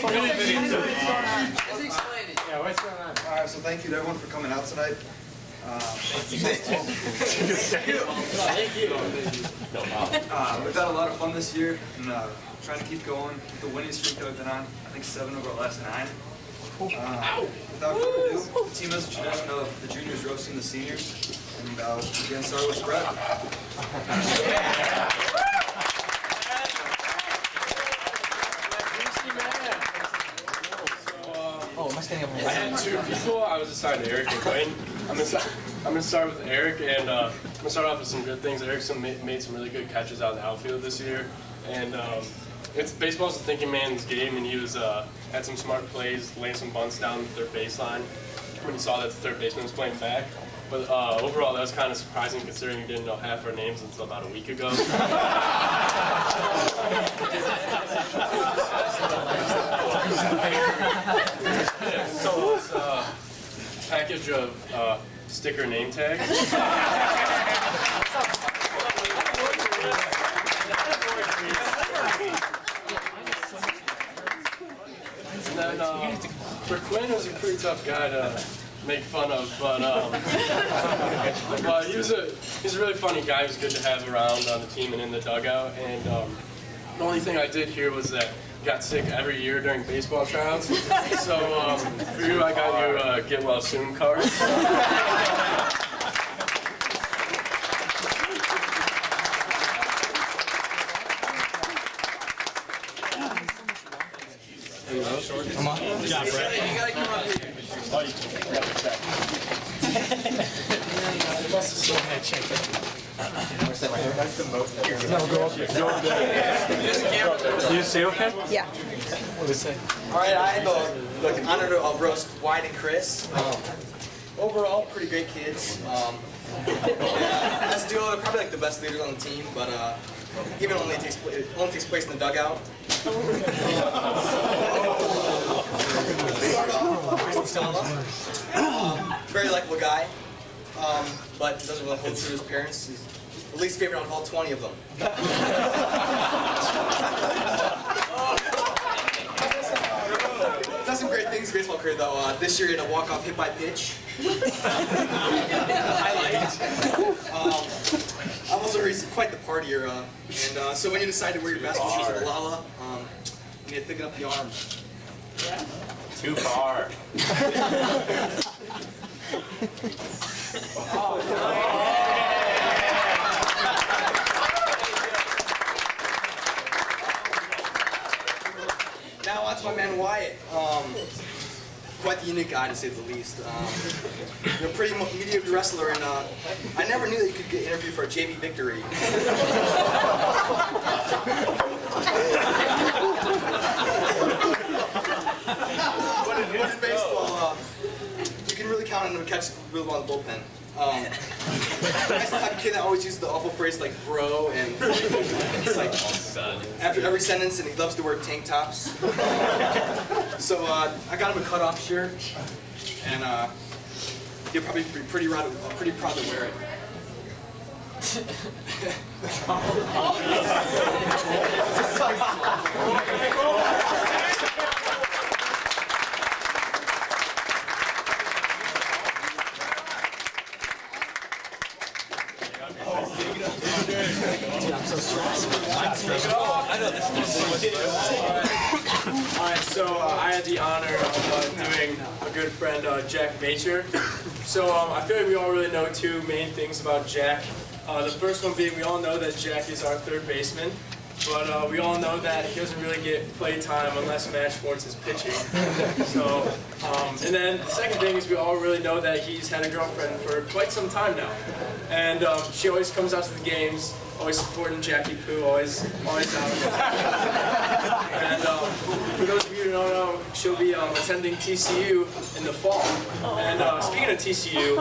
Yeah, what's going on? All right, so thank you to everyone for coming out tonight. Thank you. We've had a lot of fun this year, and trying to keep going with the winning streak that we've been on. I think 7 of our last 9. Without further ado, the team has a tradition of the juniors roasting the seniors, and we'll begin starting with Brett. I had 2 people. I was assigned to Eric and Wayne. I'm gonna start with Eric, and I'm gonna start off with some good things. Eric's made some really good catches out in the outfield this year, and baseball's a thinking man's game, and he was had some smart plays, laying some bunts down the third baseline when he saw that the third baseman was playing back. But overall, that was kind of surprising considering he didn't know half our names until about a week ago. So it's a package of sticker name tags. And then for Quinn, it was a pretty tough guy to make fun of, but he's a really funny guy. He was good to have around on the team and in the dugout. And the only thing I did here was that he got sick every year during baseball tryouts. So for you, I got your get well soon card. Come on. Good job, Brett. You gotta come up here. Oh, you can Go ahead, check it. That's the most. No, go up there. Go up there. You say okay? Yeah. What did it say? All right, I had the honor to roast Wyatt and Chris. Overall, pretty great kids. As a duo, they're probably like the best leaders on the team, but even only takes place in the dugout. Very likable guy, but doesn't really hold true to his parents. He's the least favorite out of all 20 of them. Done some great things in his baseball career though. This year he had a walk-off hit by pitch. Highlight. Also, he's quite the partier, and so when you decide to wear your basketball shoes like Lala, you need to thicken up the arm. Too far. Now on to my man Wyatt. Quite the unique guy to say the least. Pretty mediocre wrestler, and I never knew that you could get interviewed for a JV victory. But in baseball, you can really count on him to catch really well in the bullpen. That's the type of kid that always uses the awful phrase like bro, and it's like after every sentence, and he loves to wear tank tops. So I got him a cutoff shirt, and he'll probably be pretty proud to wear it. Alright, so I had the honor of doing a good friend, Jack Macher. So I feel like we all really know 2 main things about Jack. The first one being we all know that Jack is our third baseman, but we all know that he doesn't really get play time unless Match Sports is pitching. So, and then the second thing is we all really know that he's had a girlfriend for quite some time now. And she always comes out to the games, always supporting Jackie Poo, always out. And for those of you who don't know, she'll be attending TCU in the fall. And speaking of TCU,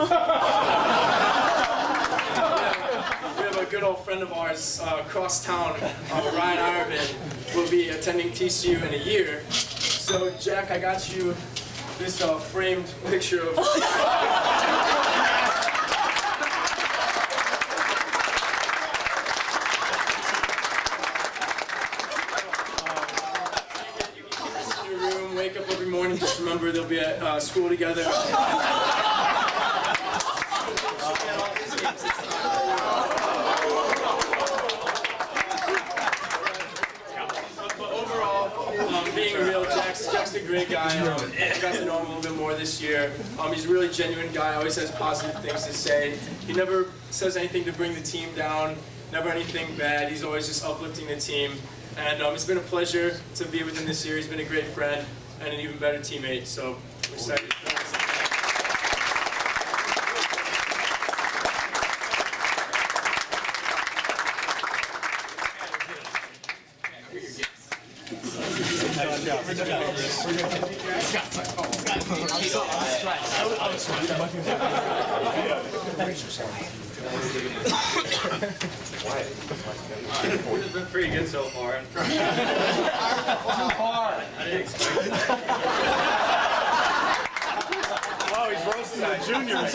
we have a good old friend of ours across town, Ryan Ireman, will be attending TCU in a year. So Jack, I got you this framed picture of room, wake up every morning, just remember they'll be at school together. But overall, being real, Jack's a great guy. I got to know him a little bit more this year. He's a really genuine guy, always has positive things to say. He never says anything to bring the team down, never anything bad. He's always just uplifting the team. And it's been a pleasure to be with him this year. He's been a great friend and an even better teammate. So we're excited. This has been pretty good so far. Too far. I didn't expect it. Wow, he's roasting the juniors.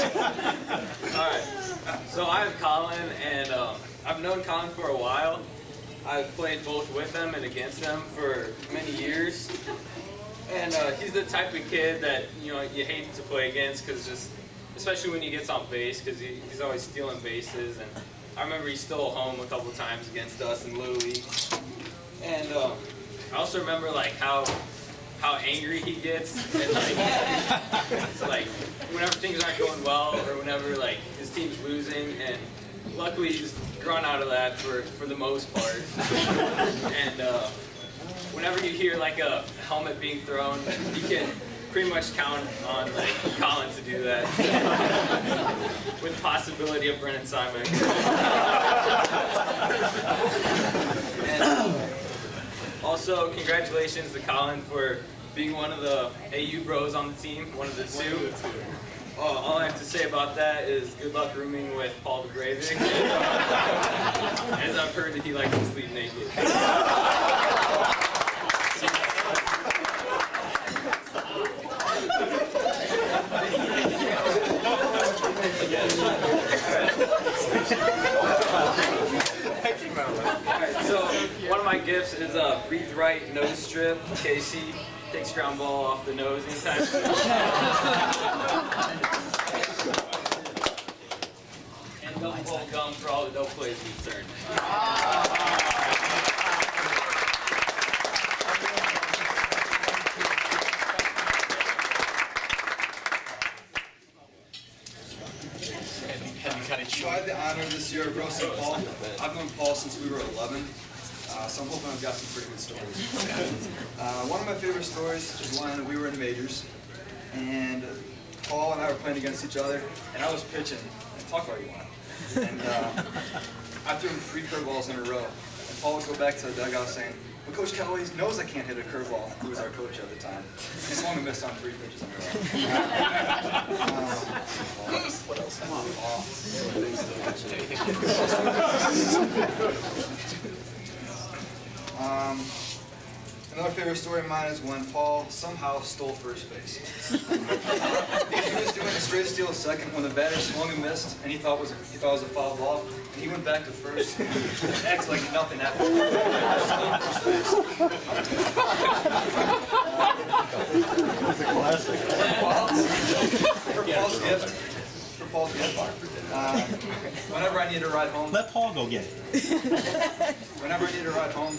Alright, so I'm Colin, and I've known Colin for a while. I've played both with him and against him for many years. And he's the type of kid that you hate to play against, because especially when he gets on base, because he's always stealing bases. And I remember he stole home a couple times against us in Little League. And I also remember how angry he gets, and like whenever things aren't going well, or whenever his team's losing. And luckily he's grown out of that for the most part. And whenever you hear a helmet being thrown, you can pretty much count on Colin to do that, with possibility of Brennan Simon. And also, congratulations to Colin for being one of the AU bros on the team, one of the two. All I have to say about that is good luck rooming with Paul the Gravik. As I've heard that he likes to sleep naked. So one of my gifts is a Breathe Right nose strip in case he takes ground ball off the nose anytime soon. And double ball gum for all the dope plays we've turned. So I had the honor this year of roasting Paul. I've known Paul since we were 11, so I'm hoping I've got some pretty good stories. One of my favorite stories is when we were in majors, and Paul and I were playing against each other, and I was pitching. Talk about you want. And I threw him 3 curveballs in a row, and Paul would go back to the dugout saying, "Well, Coach Callaway knows I can't hit a curveball." He was our coach at the time. He swung and missed on 3 pitches in a row. What else? Another favorite story of mine is when Paul somehow stole first base. He was doing a straight steal second when the batter swung and missed, and he thought it was a foul ball. And he went back to first, acts like nothing happened. It's a classic. For Paul's gift, whenever I need a ride home. Let Paul go get it. Whenever I need a ride home,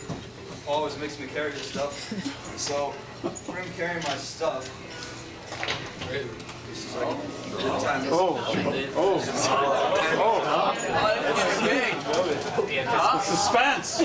Paul always makes me carry his stuff. So for him carrying my stuff, this is like a good time. The suspense.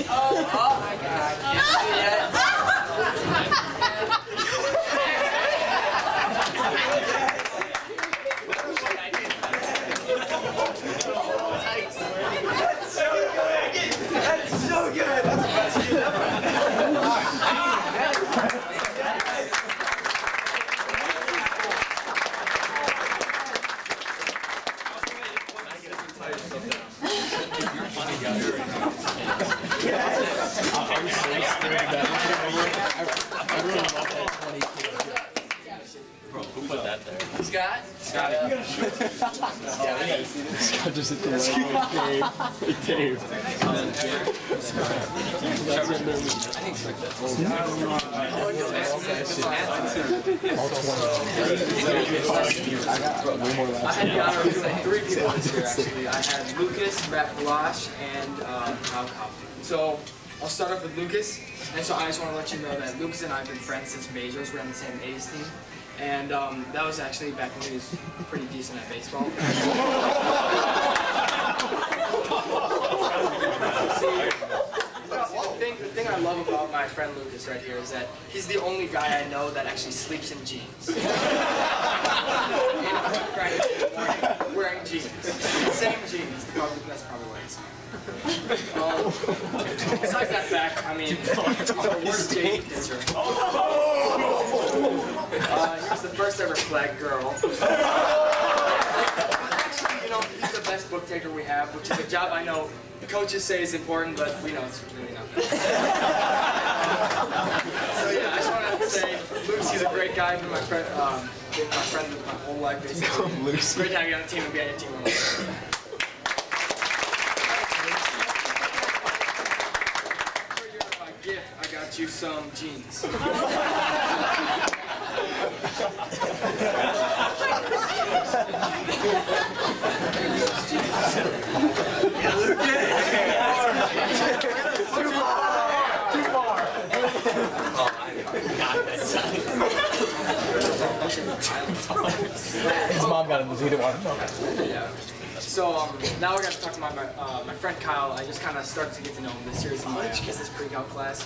Scott. Scott just hit the leg. Dave. I had the honor of doing 3 people this year, actually. I had Lucas, Matt Balash, and Kyle Cobb. So I'll start off with Lucas. And so I just want to let you know that Lucas and I have been friends since majors. We're on the same A's team. And that was actually back when he was pretty decent at baseball. The thing I love about my friend Lucas right here is that he's the only guy I know that actually sleeps in jeans. Wearing jeans. Same jeans. That's probably why it's besides that fact, I mean, he's the worst JV pitcher. He was the first ever flag girl. Actually, you know, he's the best book taker we have, which is a job I know coaches say is important, but we know it's really not. So yeah, I just wanted to say, Luke's, he's a great guy. Been my friend, my whole life basically. Great to have you on the team and be on your team. For your gift, I got you some jeans. His mom got him because he didn't want to know. Yeah. So now we're going to talk to my friend Kyle. I just kind of started to get to know him this year in March because this pre-cal class.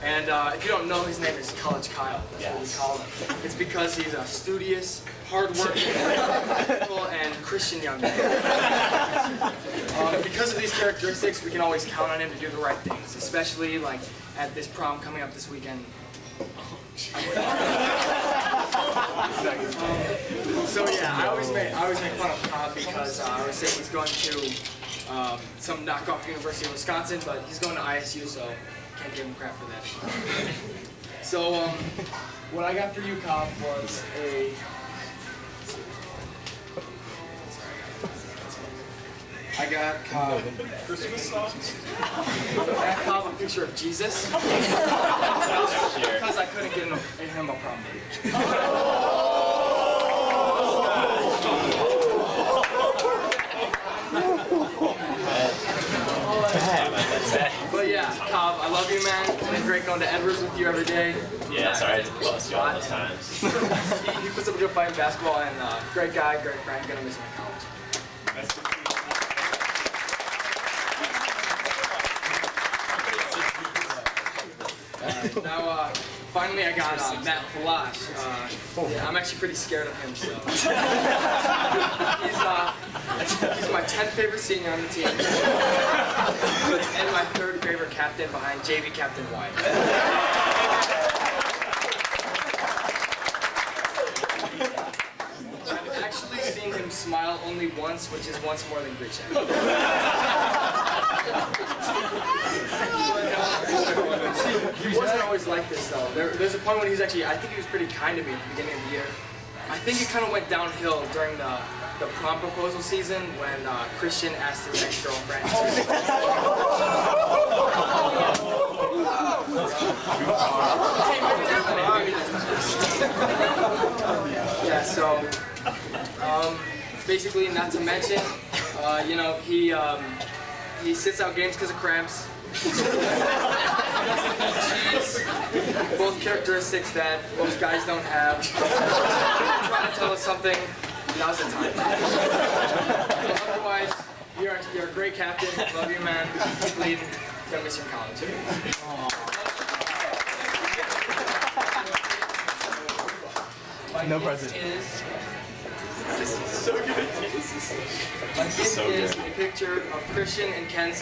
And if you don't know, his name is College Kyle. That's what we call him. It's because he's a studious, hardworking, and Christian young man. Because of these characteristics, we can always count on him to do the right things, especially like at this prom coming up this weekend. So yeah, I always make fun of Cobb because I always say he's going to some knockoff University of Wisconsin, but he's going to ISU, so can't give him crap for that. So what I got for you, Cobb, was a. I got Cobb Christmas songs. I got Cobb a picture of Jesus because I couldn't get him a prom date. But yeah, Cobb, I love you, man. It's been great going to Edwards with you every day. Yeah, sorry to bust you all those times. He puts up a good fight in basketball, and great guy, great friend. Gonna miss him in college. Now, finally, I got Matt Balash. Yeah, I'm actually pretty scared of him, so. He's my 10th favorite senior on the team, and my 3rd favorite captain behind JV Captain White. I've actually seen him smile only once, which is once more than Grisha. He wasn't always like this though. There's a point when he's actually, I think he was pretty kind to me at the beginning of the year. I think it kind of went downhill during the prom proposal season when Christian asked his ex-girlfriend Yeah, so basically, not to mention, you know, he sits out games because of cramps. Both characteristics that most guys don't have. Trying to tell us something, now's the time. Otherwise, you're a great captain. Love you, man. Keep leading. Gonna miss you in college. No present. This is so good. My gift is a picture of Christian and Ken's.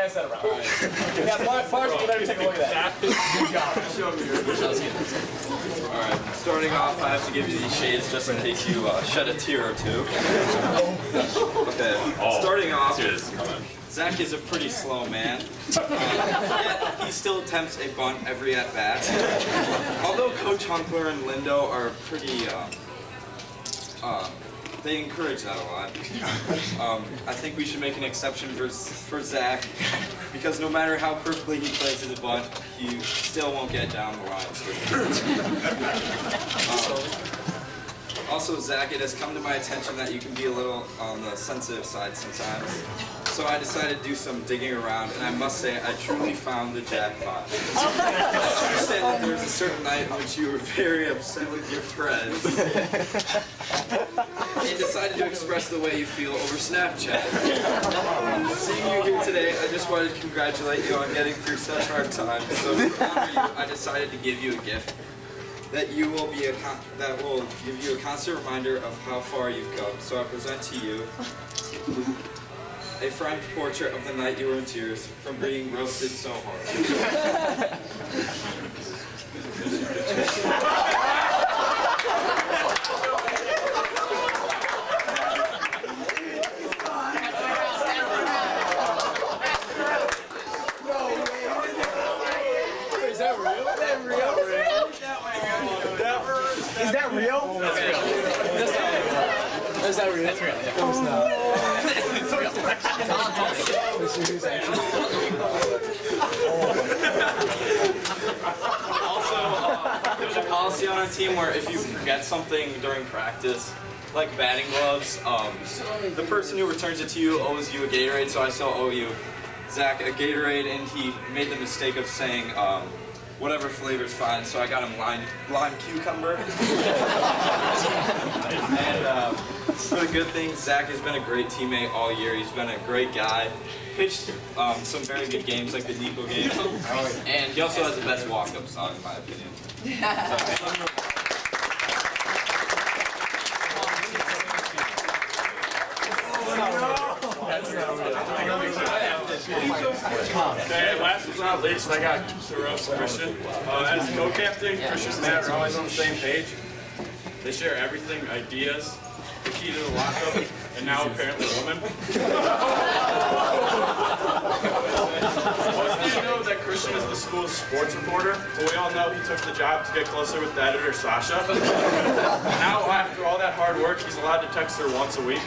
pass that around. Yeah, Parker, you better take a look at that. Good job. Alright, starting off, I have to give you these shades just in case you shed a tear or two. Okay, starting off, Zach is a pretty slow man, yet he still attempts a bunt every at-bat. Although Coach Hunkler and Lindo are pretty, they encourage that a lot. I think we should make an exception for Zach, because no matter how perfectly he plays his bunt, he still won't get down the line. Also, Zach, it has come to my attention that you can be a little on the sensitive side sometimes. So I decided to do some digging around, and I must say, I truly found the jackpot. I understand that there was a certain night in which you were very upset with your friends. And decided to express the way you feel over Snapchat. Seeing you here today, I just wanted to congratulate you on getting through such hard times. So to honor you, I decided to give you a gift that will give you a constant reminder of how far you've come. So I present to you a framed portrait of the night you were in tears from being roasted so hard. Is that real? Is that real? That's real. Is that real? That's real. Yeah. No, it's not. Also, there's a policy on our team where if you forget something during practice, like batting gloves, the person who returns it to you owes you a Gatorade, so I still owe you, Zach, a Gatorade, and he made the mistake of saying whatever flavor's fine, so I got him lime cucumber. And for the good thing, Zach has been a great teammate all year. He's been a great guy. Pitched some very good games, like the Nico game. And he also has the best walk-up song, in my opinion. Okay, last but not least, I got to roast Christian. As co-captain, Christian and Matt are always on the same page. They share everything, ideas, the key to the lockup, and now apparently a woman. Most of you know that Christian is the school's sports reporter, but we all know he took the job to get closer with the editor, Sasha. Now, after all that hard work, he's allowed to text her once a week.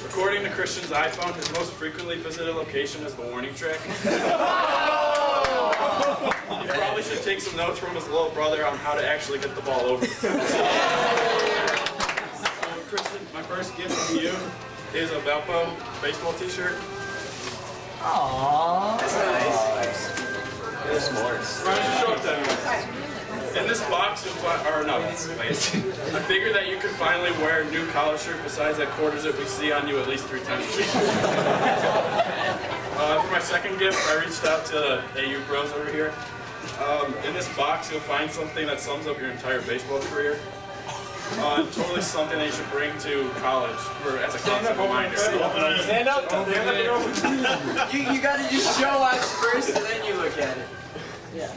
According to Christian's iPhone, his most frequently visited location is the warning track. He probably should take some notes from his little brother on how to actually get the ball over. So, Christian, my first gift to you is a Valpo baseball t-shirt. Aww. That's nice. It's sports. Why don't you show it to everyone? In this box, you'll find, or no, wait. I figure that you could finally wear a new collar shirt besides that quarter zip we see on you at least 3 times a week. For my second gift, I reached out to the AU pros over here. In this box, you'll find something that sums up your entire baseball career. Totally something that you should bring to college as a constant reminder. Stand up. You gotta just show us first and then you look at it. Yeah.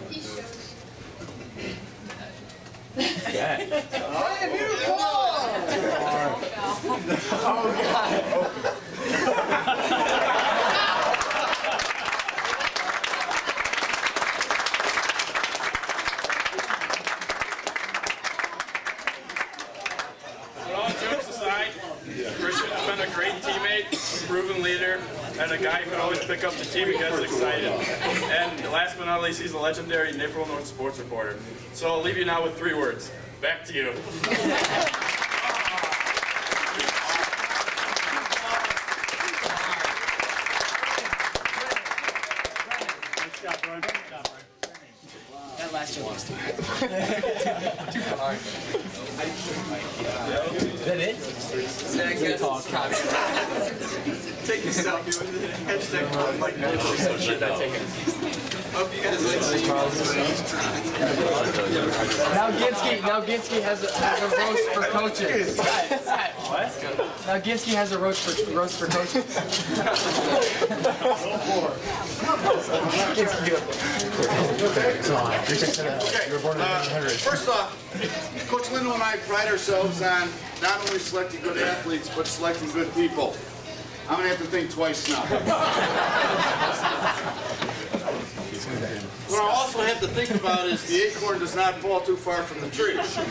Oh God. Christian has been a great teammate, a proven leader, and a guy who can always pick up the team and gets excited. And last but not least, he's a legendary Naperville North sports reporter. So I'll leave you now with 3 words. Back to you. That last one was too hard. Is that it? Take a selfie with it. Hashtag like Hope you guys like seeing Now Ginsky has a roast for coaches. What? Now Ginsky has a roast for coaches. First off, Coach Lindo and I pride ourselves on not only selecting good athletes, but selecting good people. I'm going to have to think twice now. What I also have to think about is the acorn does not fall too far from the tree. So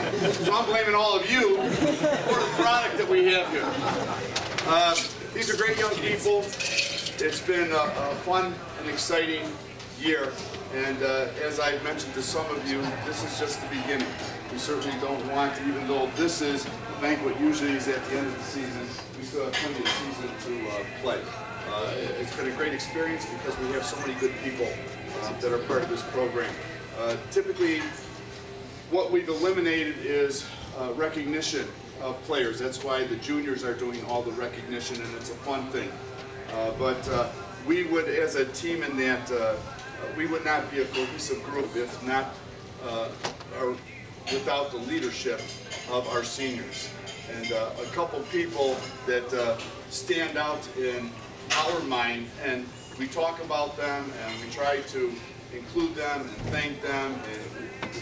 I'm blaming all of you for the product that we have here. These are great young people. It's been a fun and exciting year. And as I mentioned to some of you, this is just the beginning. We certainly don't want, even though this is the banquet usually is at the end of the season, we still have plenty of season to play. It's been a great experience because we have so many good people that are part of this program. Typically, what we've eliminated is recognition of players. That's why the juniors are doing all the recognition, and it's a fun thing. But we would, as a team in that, we would not be a cohesive group if not without the leadership of our seniors. And a couple people that stand out in our mind, and we talk about them and we try to include them and thank them. And,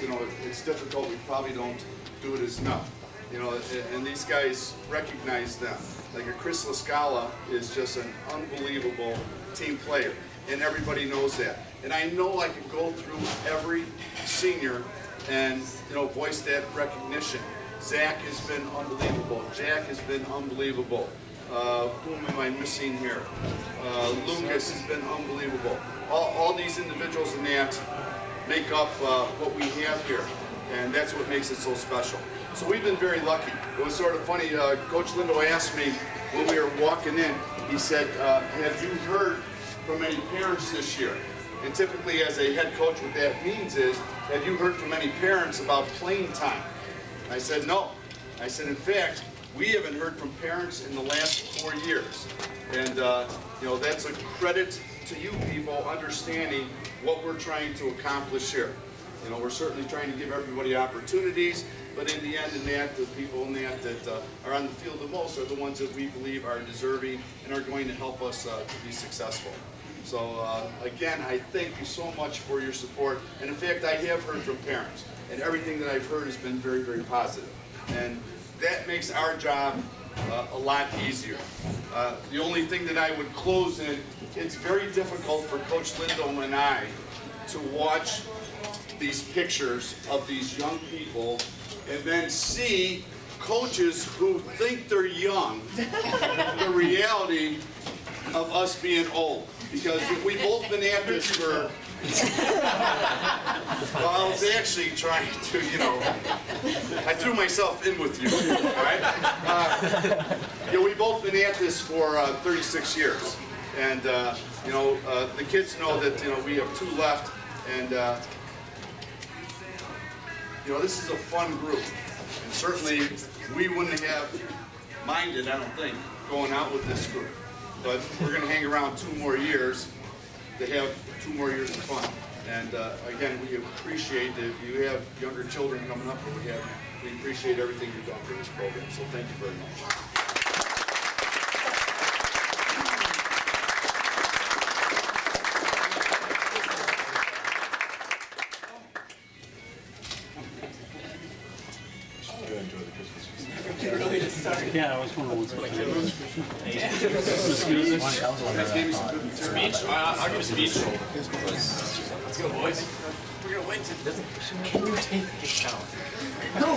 you know, it's difficult. We probably don't do it as enough. You know, and these guys recognize them. Like a Chris Lascala is just an unbelievable team player, and everybody knows that. And I know I can go through every senior and, you know, voice that recognition. Zach has been unbelievable. Jack has been unbelievable. Whom am I missing here? Lucas has been unbelievable. All these individuals in that make up what we have here, and that's what makes it so special. So we've been very lucky. It was sort of funny. Coach Lindo asked me when we were walking in, he said, have you heard from any parents this year? And typically as a head coach, what that means is, have you heard from any parents about playing time? I said, no. I said, in fact, we haven't heard from parents in the last 4 years. And you know, that's a credit to you people understanding what we're trying to accomplish here. You know, we're certainly trying to give everybody opportunities, but in the end, the people in that are on the field the most are the ones that we believe are deserving and are going to help us to be successful. So again, I thank you so much for your support. And in fact, I have heard from parents, and everything that I've heard has been very, very positive. And that makes our job a lot easier. The only thing that I would close in, it's very difficult for Coach Lindo and I to watch these pictures of these young people and then see coaches who think they're young, the reality of us being old. Because we've both been at this for, well, I was actually trying to, you know, I threw myself in with you, all right? You know, we've both been at this for 36 years. And, you know, the kids know that, you know, we have 2 left. And, you know, this is a fun group. And certainly we wouldn't have minded, I don't think, going out with this group. But we're going to hang around 2 more years to have 2 more years of fun. And again, we appreciate that if you have younger children coming up, we appreciate everything you've done for this program. So thank you very much. Yeah, I was wondering what's like. Speech? I'll give a speech. Let's go, boys. We're gonna win today. Can you take it down? No.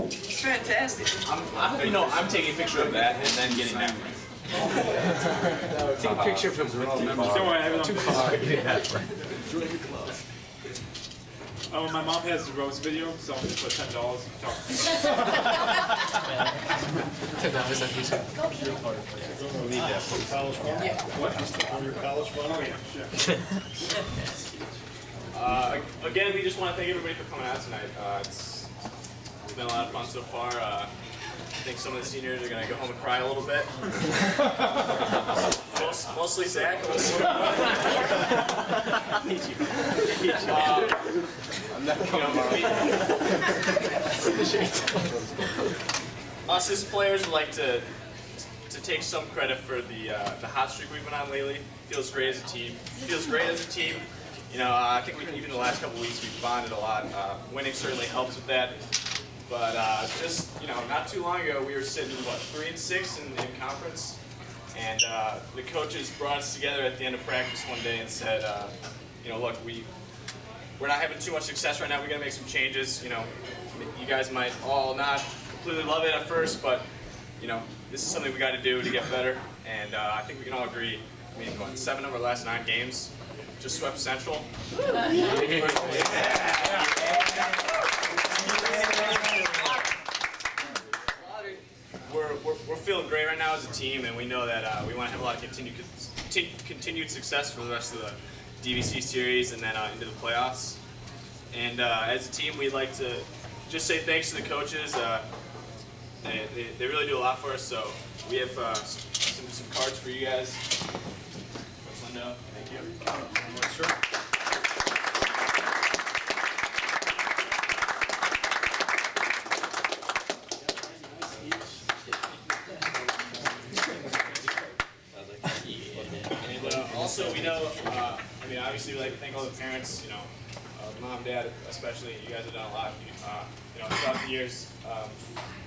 It's fantastic. I'm taking a picture of that and then getting that one. Take a picture of him. Don't worry, I have it on too far. Oh, my mom has the roast video, so I'm gonna put $10. $10 on YouTube. We'll need that for college fund. Yeah. What? For your college fund? Oh yeah, sure. Again, we just want to thank everybody for coming out tonight. It's been a lot of fun so far. think some of the seniors are going to go home and cry a little bit. Mostly Zach. Us as players would like to take some credit for the hot streak we've been on lately. Feels great as a team. You know, I think even the last couple weeks we've bonded a lot. Winning certainly helps with that. But just, you know, not too long ago we were sitting, what, 3-6 in conference? And the coaches brought us together at the end of practice one day and said, you know, look, we're not having too much success right now. We got to make some changes. You know, you guys might all not completely love it at first, but, you know, this is something we got to do to get better. And I think we can all agree. I mean, what, 7 of our last 9 games just swept Central. We're feeling great right now as a team, and we know that we want to have a lot of continued success for the rest of the DVC series and then into the playoffs. And as a team, we'd like to just say thanks to the coaches. They really do a lot for us. So we have some cards for you guys. Coach Lindo, thank you. Sure. Also, we know, I mean, obviously we like to thank all the parents, you know, mom, dad, especially. You guys have done a lot, you know, throughout the years.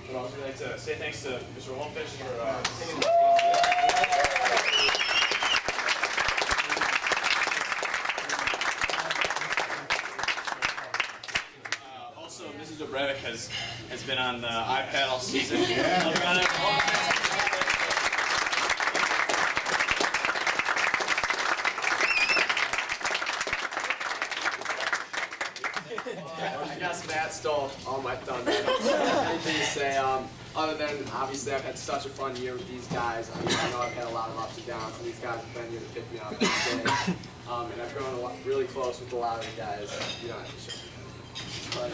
But also we'd like to say thanks to Mr. Holmfish for taking the also, Mrs. Obrevic has been on the iPad all season. I guess Matt stole all my thunder. Anything to say, other than obviously I've had such a fun year with these guys. I mean, I know I've had a lot of ups and downs, and these guys have been here to pick me up every day. And I've grown really close with a lot of the guys. You know, but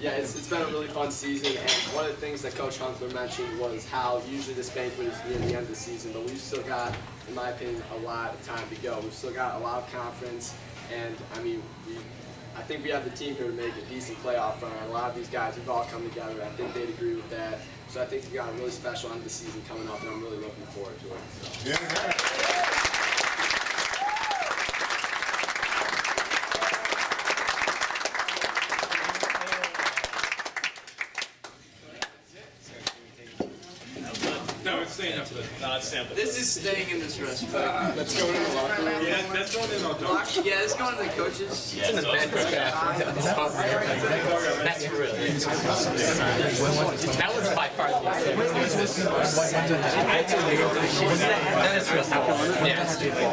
yeah, it's been a really fun season. And one of the things that Coach Hunkler mentioned was how usually this banquet is near the end of the season, but we've still got, in my opinion, a lot of time to go. We've still got a lot of conference, and I mean, I think we have the team here to make a decent playoff run. A lot of these guys have all come together. I think they'd agree with that. So I think we've got a really special end of the season coming up, and I'm really looking forward to it. So. No, it's staying up there. No, it's Sam. This is staying in this restaurant. Let's go in the locker room. Yeah, that's going in on top. Yeah, let's go into the coaches. Yeah, it's in the bed. That's for real. That was by far the best. That is real. Yeah.